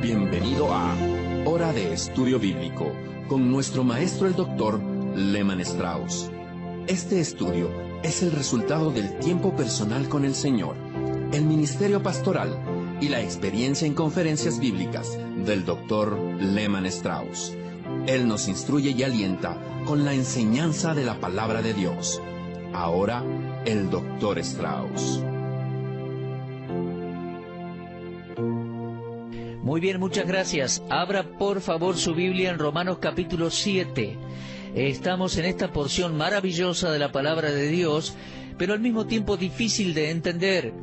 Bienvenido a Hora de Estudio Bíblico con nuestro maestro el Dr. Lehman Strauss. Este estudio es el resultado del tiempo personal con el Señor, el ministerio pastoral y la experiencia en conferencias bíblicas del Dr. Lehman Strauss. Él nos instruye y alienta con la enseñanza de la palabra de Dios. Ahora, el Dr. Strauss. Muy bien, muchas gracias. Abra por favor su Biblia en Romanos capítulo 7. Estamos en esta porción maravillosa de la palabra de Dios, pero al mismo tiempo difícil de entender.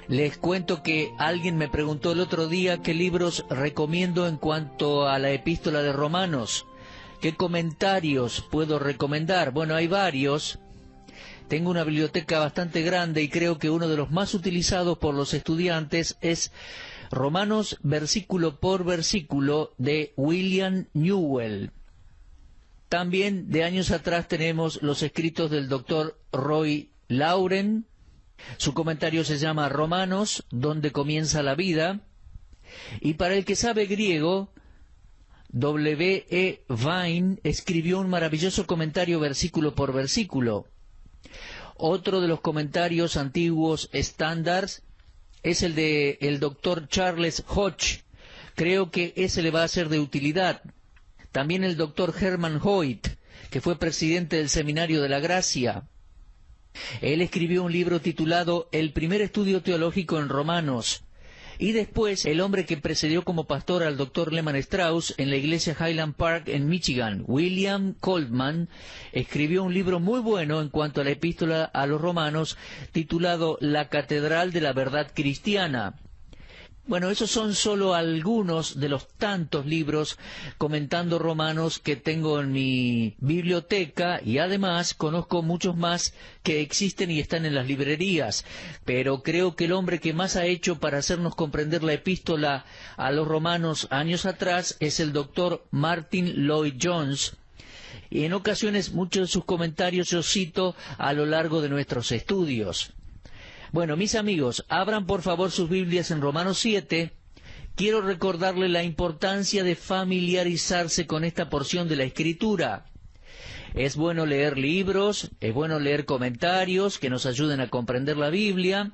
Les cuento que alguien me preguntó el otro día qué libros recomiendo en cuanto a la epístola de Romanos. ¿Qué comentarios puedo recomendar? Bueno, hay varios. Tengo una biblioteca bastante grande y creo que uno de los más utilizados por los estudiantes es Romanos versículo por versículo de William Newell. También de años atrás tenemos los escritos del Dr. Roy Lauren. Su comentario se llama Romanos, donde comienza la vida. Y para el que sabe griego, W. E. Vine escribió un maravilloso comentario versículo por versículo. Otro de los comentarios antiguos estándares es el de el Dr. Charles Hodge. Creo que ese le va a ser de utilidad. También el Dr. Herman Hoyt, que fue presidente del Seminario de la Gracia. Él escribió un libro titulado El primer estudio teológico en Romanos. Y después, el hombre que precedió como pastor al Dr. Lehman Strauss en la iglesia Highland Park en Michigan, William Coleman, escribió un libro muy bueno en cuanto a la epístola a los romanos, titulado La Catedral de la Verdad Cristiana. Bueno, esos son solo algunos de los tantos libros comentando Romanos que tengo en mi biblioteca, y además conozco muchos más que existen y están en las librerías. Pero creo que el hombre que más ha hecho para hacernos comprender la epístola a los romanos años atrás es el Dr. Martin Lloyd-Jones. Y en ocasiones muchos de sus comentarios yo cito a lo largo de nuestros estudios. Bueno, mis amigos, abran por favor sus Biblias en Romanos 7. Quiero recordarles la importancia de familiarizarse con esta porción de la Escritura. Es bueno leer libros, es bueno leer comentarios que nos ayuden a comprender la Biblia,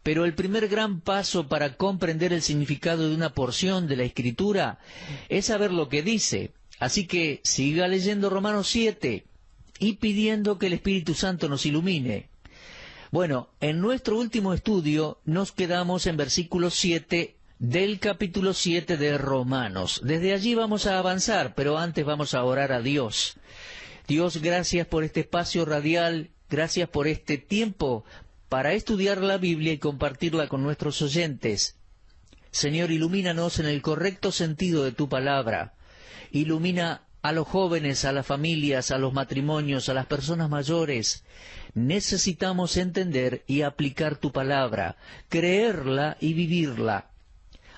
pero el primer gran paso para comprender el significado de una porción de la Escritura es saber lo que dice. Así que siga leyendo Romanos 7 y pidiendo que el Espíritu Santo nos ilumine. Bueno, en nuestro último estudio nos quedamos en versículo 7 del capítulo 7 de Romanos. Desde allí vamos a avanzar, pero antes vamos a orar a Dios. Dios, gracias por este espacio radial, gracias por este tiempo para estudiar la Biblia y compartirla con nuestros oyentes. Señor, ilumínanos en el correcto sentido de tu palabra. Ilumina a los jóvenes, a las familias, a los matrimonios, a las personas mayores. Necesitamos entender y aplicar tu palabra, creerla y vivirla.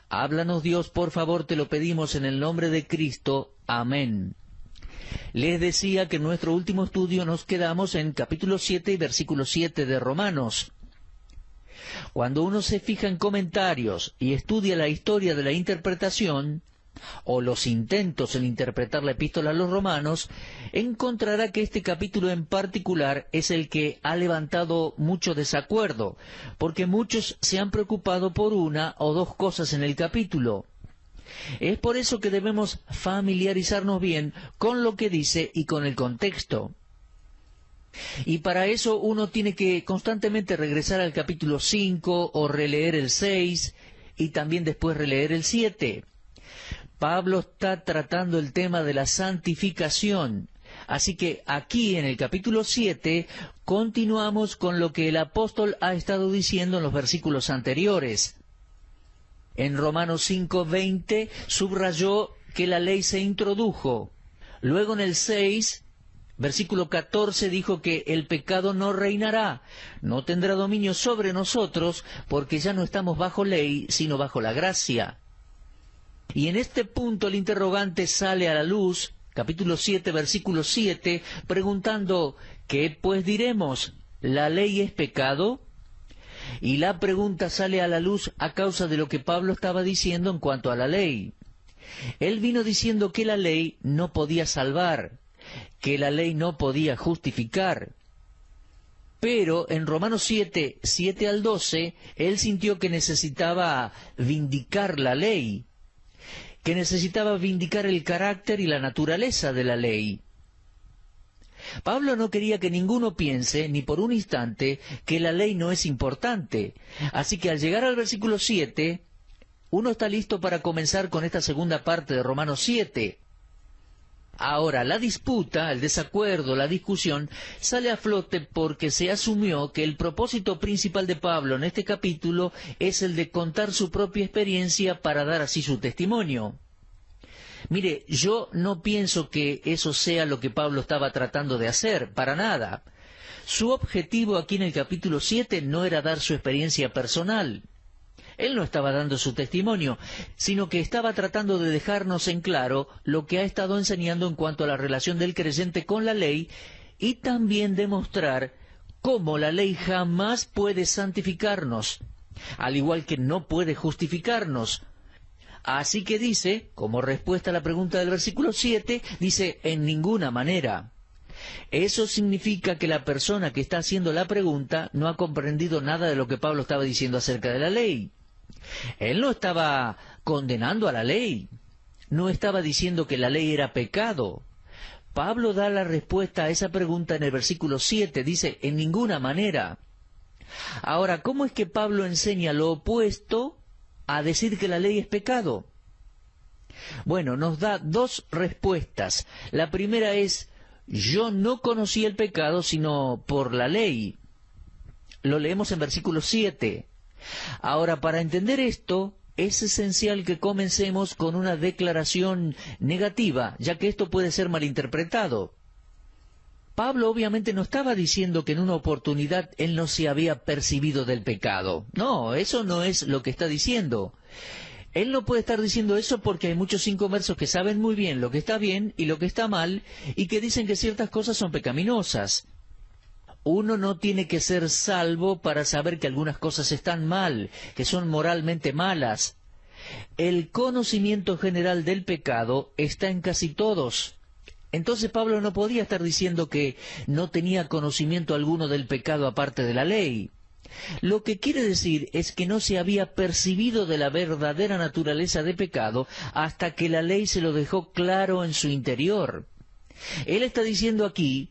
Háblanos, Dios, por favor, te lo pedimos en el nombre de Cristo. Amén. Les decía que en nuestro último estudio nos quedamos en capítulo 7 y versículo 7 de Romanos. Cuando uno se fija en comentarios y estudia la historia de la interpretación, o los intentos en interpretar la epístola a los romanos, encontrará que este capítulo en particular es el que ha levantado mucho desacuerdo, porque muchos se han preocupado por una o dos cosas en el capítulo. Es por eso que debemos familiarizarnos bien con lo que dice y con el contexto. Y para eso uno tiene que constantemente regresar al capítulo 5 o releer el 6 y también después releer el 7. Pablo está tratando el tema de la santificación, así que aquí en el capítulo 7 continuamos con lo que el apóstol ha estado diciendo en los versículos anteriores. En Romanos 5:20 subrayó que la ley se introdujo. Luego en el 6, versículo 14, dijo que el pecado no reinará, no tendrá dominio sobre nosotros, porque ya no estamos bajo ley, sino bajo la gracia. Y en este punto el interrogante sale a la luz, capítulo 7, versículo 7, preguntando, ¿qué pues diremos? ¿La ley es pecado? Y la pregunta sale a la luz a causa de lo que Pablo estaba diciendo en cuanto a la ley. Él vino diciendo que la ley no podía salvar, que la ley no podía justificar. Pero en Romanos 7, 7 al 12, él sintió que necesitaba vindicar la ley, que necesitaba vindicar el carácter y la naturaleza de la ley. Pablo no quería que ninguno piense, ni por un instante, que la ley no es importante. Así que al llegar al versículo 7, uno está listo para comenzar con esta segunda parte de Romanos 7. Ahora, la disputa, el desacuerdo, la discusión, sale a flote porque se asumió que el propósito principal de Pablo en este capítulo es el de contar su propia experiencia para dar así su testimonio. Mire, yo no pienso que eso sea lo que Pablo estaba tratando de hacer, para nada. Su objetivo aquí en el capítulo 7 no era dar su experiencia personal. Él no estaba dando su testimonio, sino que estaba tratando de dejarnos en claro lo que ha estado enseñando en cuanto a la relación del creyente con la ley y también demostrar cómo la ley jamás puede santificarnos, al igual que no puede justificarnos. Así que dice, como respuesta a la pregunta del versículo 7, dice, en ninguna manera. Eso significa que la persona que está haciendo la pregunta no ha comprendido nada de lo que Pablo estaba diciendo acerca de la ley. Él no estaba condenando a la ley, no estaba diciendo que la ley era pecado. Pablo da la respuesta a esa pregunta en el versículo 7, dice, en ninguna manera. Ahora, ¿cómo es que Pablo enseña lo opuesto a decir que la ley es pecado? Bueno, nos da dos respuestas. La primera es, yo no conocí el pecado sino por la ley. Lo leemos en versículo 7. Ahora, para entender esto, es esencial que comencemos con una declaración negativa, ya que esto puede ser malinterpretado. Pablo obviamente no estaba diciendo que en una oportunidad él no se había percibido del pecado. No, eso no es lo que está diciendo. Él no puede estar diciendo eso porque hay muchos inconversos que saben muy bien lo que está bien y lo que está mal y que dicen que ciertas cosas son pecaminosas. Uno no tiene que ser salvo para saber que algunas cosas están mal, que son moralmente malas. El conocimiento general del pecado está en casi todos. Entonces Pablo no podía estar diciendo que no tenía conocimiento alguno del pecado aparte de la ley. Lo que quiere decir es que no se había percibido de la verdadera naturaleza de pecado hasta que la ley se lo dejó claro en su interior. Él está diciendo aquí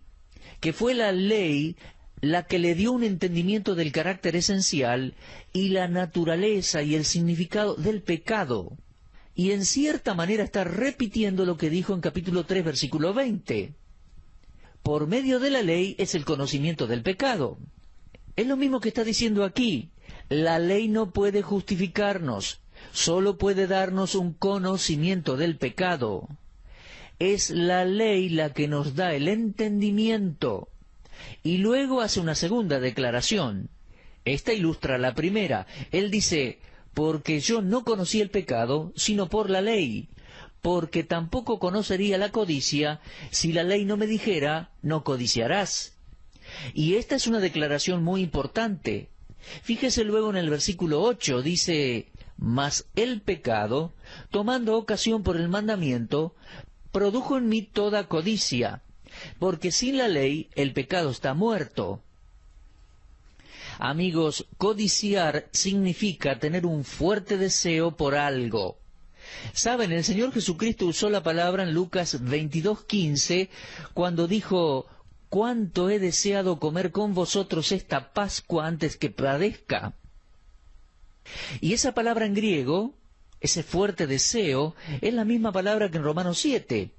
que fue la ley la que le dio un entendimiento del carácter esencial y la naturaleza y el significado del pecado. Y en cierta manera está repitiendo lo que dijo en capítulo 3, versículo 20. Por medio de la ley es el conocimiento del pecado. Es lo mismo que está diciendo aquí. La ley no puede justificarnos, solo puede darnos un conocimiento del pecado. Es la ley la que nos da el entendimiento. Y luego hace una segunda declaración. Esta ilustra la primera. Él dice, porque yo no conocí el pecado, sino por la ley, porque tampoco conocería la codicia si la ley no me dijera, no codiciarás. Y esta es una declaración muy importante. Fíjese luego en el versículo 8, dice, mas el pecado, tomando ocasión por el mandamiento, produjo en mí toda codicia, porque sin la ley el pecado está muerto. Amigos, codiciar significa tener un fuerte deseo por algo. Saben, el Señor Jesucristo usó la palabra en Lucas 22:15 cuando dijo, «¿Cuánto he deseado comer con vosotros esta Pascua antes que padezca?» Y esa palabra en griego, ese fuerte deseo, es la misma palabra que en Romanos 7.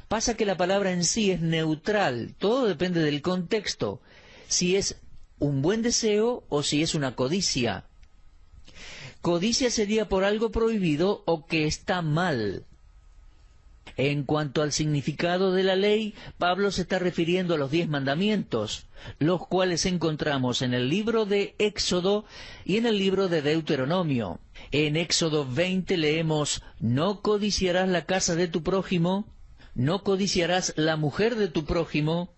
Pasa que la palabra en sí es neutral, todo depende del contexto, si es un buen deseo o si es una codicia. Codicia sería por algo prohibido o que está mal. En cuanto al significado de la ley, Pablo se está refiriendo a los 10 mandamientos, los cuales encontramos en el libro de Éxodo y en el libro de Deuteronomio. En Éxodo 20 leemos, «No codiciarás la casa de tu prójimo, no codiciarás la mujer de tu prójimo,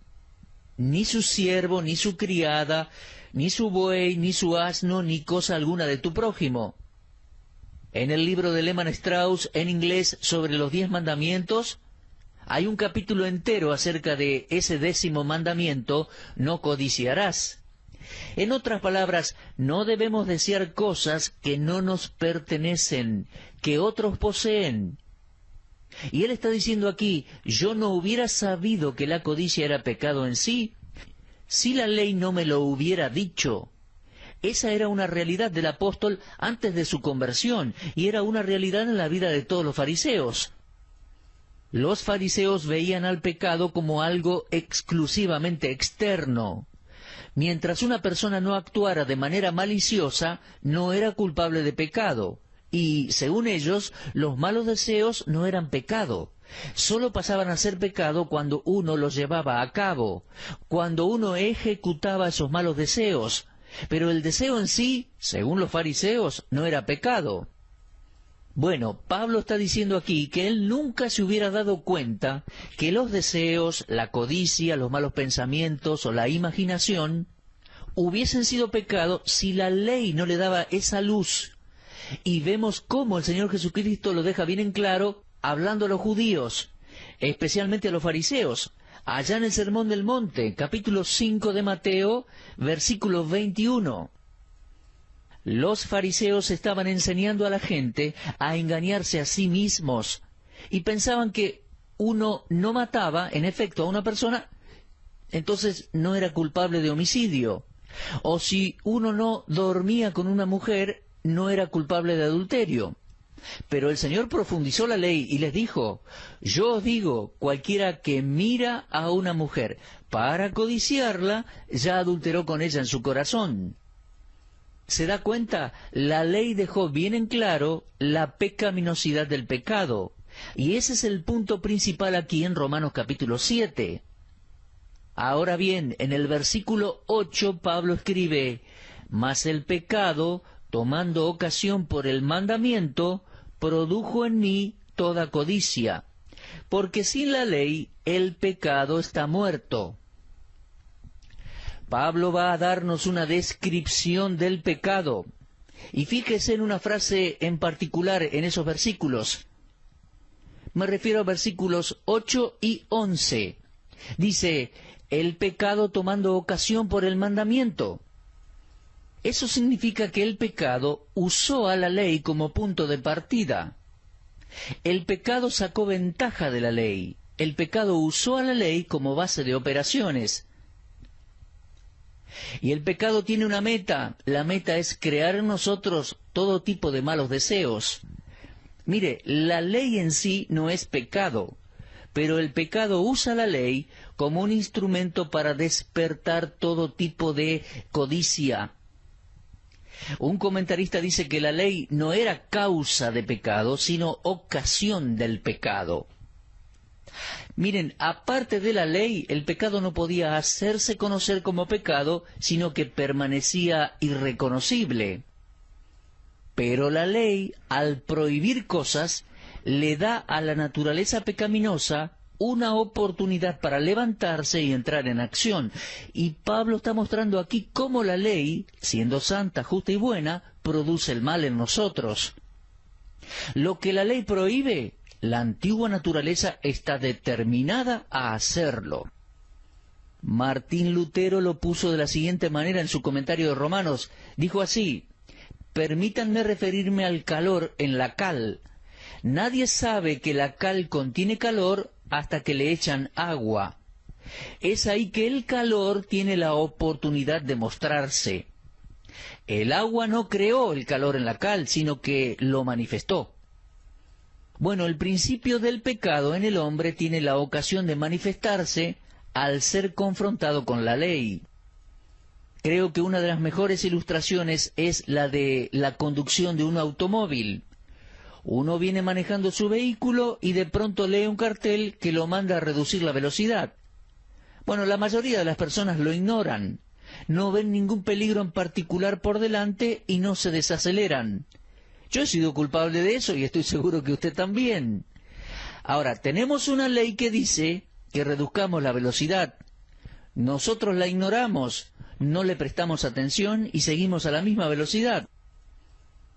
ni su siervo, ni su criada, ni su buey, ni su asno, ni cosa alguna de tu prójimo. En el libro de Lehmann Strauss, en inglés, sobre los 10 mandamientos, hay un capítulo entero acerca de ese 10º mandamiento: no codiciarás. En otras palabras, no debemos desear cosas que no nos pertenecen, que otros poseen. Y él está diciendo aquí: yo no hubiera sabido que la codicia era pecado en sí, si la ley no me lo hubiera dicho. Esa era una realidad del apóstol antes de su conversión, y era una realidad en la vida de todos los fariseos. Los fariseos veían al pecado como algo exclusivamente externo. Mientras una persona no actuara de manera maliciosa, no era culpable de pecado. Y, según ellos, los malos deseos no eran pecado. Solo pasaban a ser pecado cuando uno los llevaba a cabo, cuando uno ejecutaba esos malos deseos. Pero el deseo en sí, según los fariseos, no era pecado. Bueno, Pablo está diciendo aquí que él nunca se hubiera dado cuenta que los deseos, la codicia, los malos pensamientos o la imaginación hubiesen sido pecado si la ley no le daba esa luz. Y vemos cómo el Señor Jesucristo lo deja bien en claro hablando a los judíos, especialmente a los fariseos. Allá en el Sermón del Monte, capítulo 5 de Mateo, versículo 21. Los fariseos estaban enseñando a la gente a engañarse a sí mismos, y pensaban que uno no mataba, en efecto, a una persona, entonces no era culpable de homicidio. O si uno no dormía con una mujer, no era culpable de adulterio. Pero el Señor profundizó la ley y les dijo: yo os digo, cualquiera que mira a una mujer para codiciarla, ya adulteró con ella en su corazón. ¿Se da cuenta? La ley dejó bien en claro la pecaminosidad del pecado. Y ese es el punto principal aquí en Romanos capítulo 7. Ahora bien, en el versículo 8 Pablo escribe: mas el pecado, tomando ocasión por el mandamiento, produjo en mí toda codicia, porque sin la ley el pecado está muerto. Pablo va a darnos una descripción del pecado, y fíjese en una frase en particular en esos versículos. Me refiero a versículos 8 y 11. Dice: el pecado tomando ocasión por el mandamiento. Eso significa que el pecado usó a la ley como punto de partida. El pecado sacó ventaja de la ley. El pecado usó a la ley como base de operaciones. Y el pecado tiene una meta. La meta es crear en nosotros todo tipo de malos deseos. Mire, la ley en sí no es pecado, pero el pecado usa la ley como un instrumento para despertar todo tipo de codicia. Un comentarista dice que la ley no era causa de pecado, sino ocasión del pecado. Miren, aparte de la ley, el pecado no podía hacerse conocer como pecado, sino que permanecía irreconocible. Pero la ley, al prohibir cosas, le da a la naturaleza pecaminosa una oportunidad para levantarse y entrar en acción. Y Pablo está mostrando aquí cómo la ley, siendo santa, justa y buena, produce el mal en nosotros. Lo que la ley prohíbe, la antigua naturaleza está determinada a hacerlo. Martín Lutero lo puso de la siguiente manera en su comentario de Romanos. Dijo así: permítanme referirme al calor en la cal. Nadie sabe que la cal contiene calor hasta que le echan agua. Es ahí que el calor tiene la oportunidad de mostrarse. El agua no creó el calor en la cal, sino que lo manifestó. Bueno, el principio del pecado en el hombre tiene la ocasión de manifestarse al ser confrontado con la ley. Creo que una de las mejores ilustraciones es la de la conducción de un automóvil. Uno viene manejando su vehículo y de pronto lee un cartel que lo manda a reducir la velocidad. Bueno, la mayoría de las personas lo ignoran. No ven ningún peligro en particular por delante y no se desaceleran. Yo he sido culpable de eso y estoy seguro que usted también. Ahora, tenemos una ley que dice que reduzcamos la velocidad. Nosotros la ignoramos, no le prestamos atención y seguimos a la misma velocidad.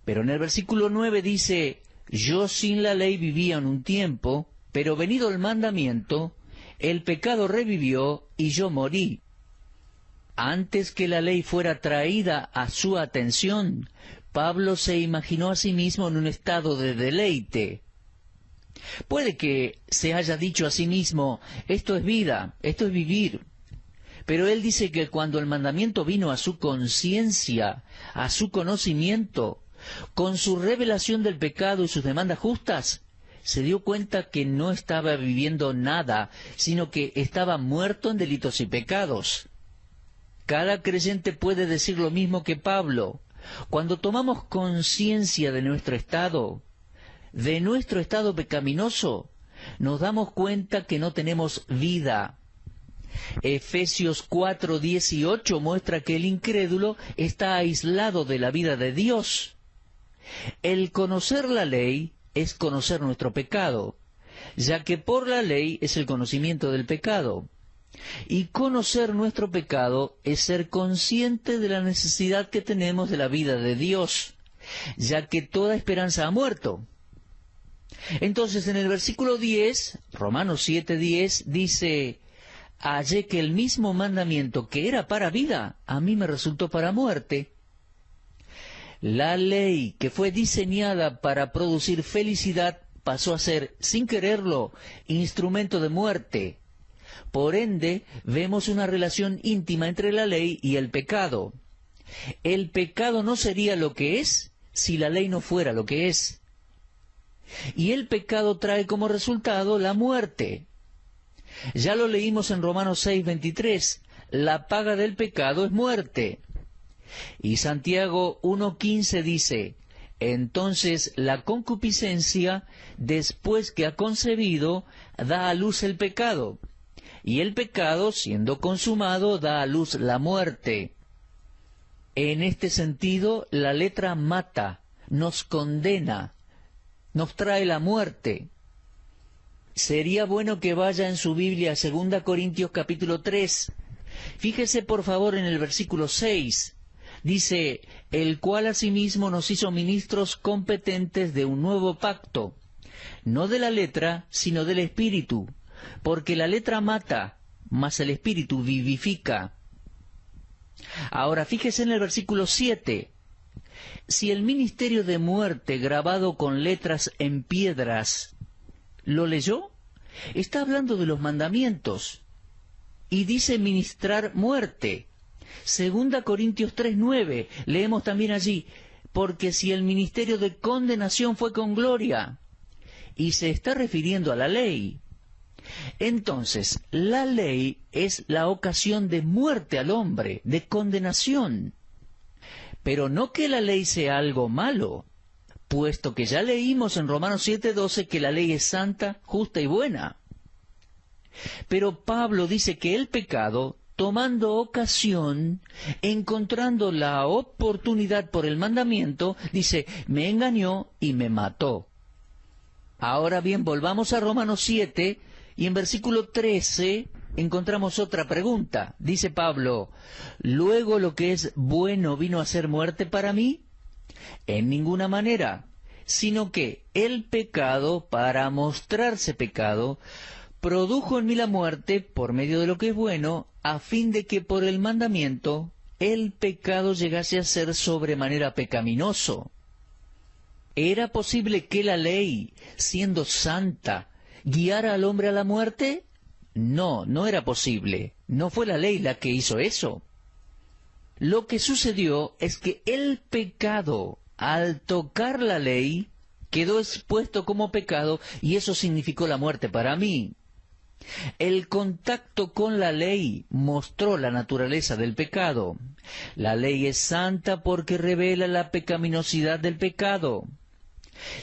Pero en el versículo 9 dice, yo sin la ley vivía en un tiempo, pero venido el mandamiento, el pecado revivió y yo morí. Antes que la ley fuera traída a su atención, Pablo se imaginó a sí mismo en un estado de deleite. Puede que se haya dicho a sí mismo, esto es vida, esto es vivir. Pero él dice que cuando el mandamiento vino a su conciencia, a su conocimiento, con su revelación del pecado y sus demandas justas, se dio cuenta que no estaba viviendo nada, sino que estaba muerto en delitos y pecados. Cada creyente puede decir lo mismo que Pablo. Cuando tomamos conciencia de nuestro estado pecaminoso, nos damos cuenta que no tenemos vida. Efesios 4:18 muestra que el incrédulo está aislado de la vida de Dios. El conocer la ley es conocer nuestro pecado, ya que por la ley es el conocimiento del pecado. Y conocer nuestro pecado es ser consciente de la necesidad que tenemos de la vida de Dios, ya que toda esperanza ha muerto. Entonces en el versículo 10, Romanos 7:10, dice, hallé que el mismo mandamiento que era para vida, a mí me resultó para muerte. La ley que fue diseñada para producir felicidad pasó a ser, sin quererlo, instrumento de muerte. Por ende, vemos una relación íntima entre la ley y el pecado. El pecado no sería lo que es si la ley no fuera lo que es. Y el pecado trae como resultado la muerte. Ya lo leímos en Romanos 6:23, la paga del pecado es muerte. Y Santiago 1:15 dice, entonces la concupiscencia, después que ha concebido, da a luz el pecado, y el pecado, siendo consumado, da a luz la muerte. En este sentido, la letra mata, nos condena, nos trae la muerte. Sería bueno que vaya en su Biblia a 2 Corintios capítulo 3. Fíjese por favor en el versículo 6. Dice, el cual asimismo nos hizo ministros competentes de un nuevo pacto, no de la letra, sino del Espíritu, porque la letra mata, mas el Espíritu vivifica. Ahora fíjese en el versículo 7. Si el ministerio de muerte grabado con letras en piedras, ¿lo leyó? Está hablando de los mandamientos, y dice ministrar muerte. 2 Corintios 3:9, leemos también allí, porque si el ministerio de condenación fue con gloria, y se está refiriendo a la ley. Entonces, la ley es la ocasión de muerte al hombre, de condenación. Pero no que la ley sea algo malo, puesto que ya leímos en Romanos 7:12 que la ley es santa, justa y buena. Pero Pablo dice que el pecado, tomando ocasión, encontrando la oportunidad por el mandamiento, dice, me engañó y me mató. Ahora bien, volvamos a Romanos 7, y en versículo 13 encontramos otra pregunta. Dice Pablo, ¿luego lo que es bueno vino a ser muerte para mí? En ninguna manera, sino que el pecado, para mostrarse pecado, produjo en mí la muerte por medio de lo que es bueno, a fin de que por el mandamiento el pecado llegase a ser sobremanera pecaminoso. ¿Era posible que la ley, siendo santa, guiara al hombre a la muerte? No, no era posible. No fue la ley la que hizo eso. Lo que sucedió es que el pecado, al tocar la ley, quedó expuesto como pecado y eso significó la muerte para mí. El contacto con la ley mostró la naturaleza del pecado. La ley es santa porque revela la pecaminosidad del pecado.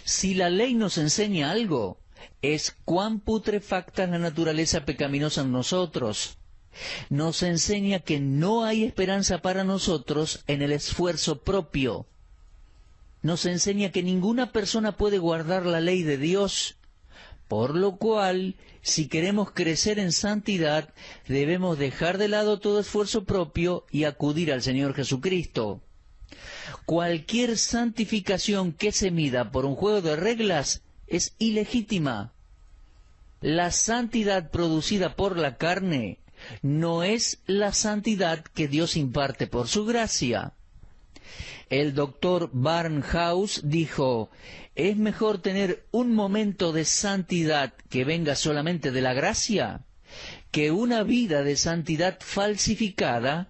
Si la ley nos enseña algo, es cuán putrefacta es la naturaleza pecaminosa en nosotros. Nos enseña que no hay esperanza para nosotros en el esfuerzo propio. Nos enseña que ninguna persona puede guardar la ley de Dios. Por lo cual, si queremos crecer en santidad, debemos dejar de lado todo esfuerzo propio y acudir al Señor Jesucristo. Cualquier santificación que se mida por un juego de reglas es ilegítima. La santidad producida por la carne no es la santidad que Dios imparte por su gracia. El doctor Barnhouse dijo: ¿es mejor tener un momento de santidad que venga solamente de la gracia que una vida de santidad falsificada,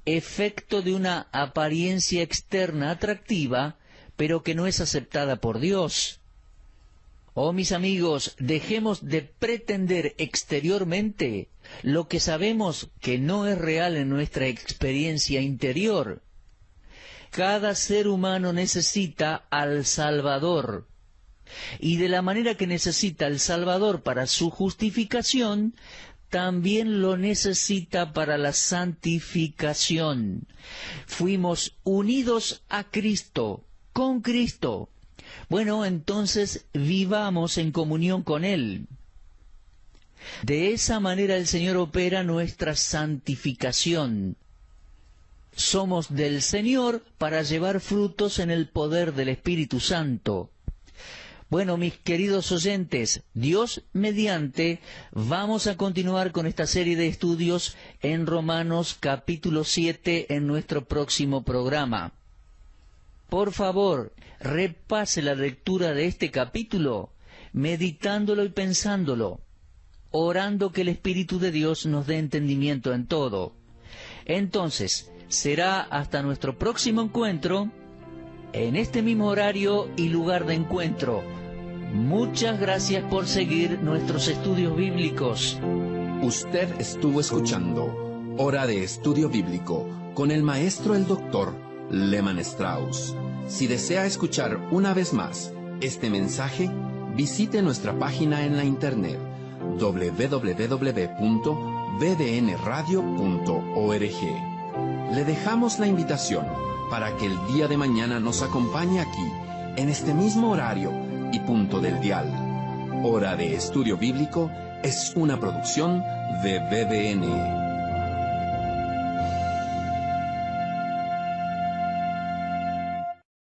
efecto de una apariencia externa atractiva, pero que no es aceptada por Dios? Oh, mis amigos, dejemos de pretender exteriormente lo que sabemos que no es real en nuestra experiencia interior. Cada ser humano necesita al Salvador, y de la manera que necesita al Salvador para su justificación, también lo necesita para la santificación. Fuimos unidos a Cristo, con Cristo. Bueno, entonces vivamos en comunión con Él. De esa manera el Señor opera nuestra santificación. Somos del Señor para llevar frutos en el poder del Espíritu Santo. Bueno, mis queridos oyentes, Dios mediante, vamos a continuar con esta serie de estudios en Romanos capítulo 7 en nuestro próximo programa. Por favor, repase la lectura de este capítulo, meditándolo y pensándolo, orando que el Espíritu de Dios nos dé entendimiento en todo. Entonces, será hasta nuestro próximo encuentro, en este mismo horario y lugar de encuentro. Muchas gracias por seguir nuestros estudios bíblicos. Usted estuvo escuchando Hora de Estudio Bíblico con el maestro el doctor Lehmann Strauss. Si desea escuchar una vez más este mensaje, visite nuestra página en la internet www.vdnradio.org. Le dejamos la invitación para que el día de mañana nos acompañe aquí, en este mismo horario y punto del dial. Hora de Estudio Bíblico es una producción de VDN.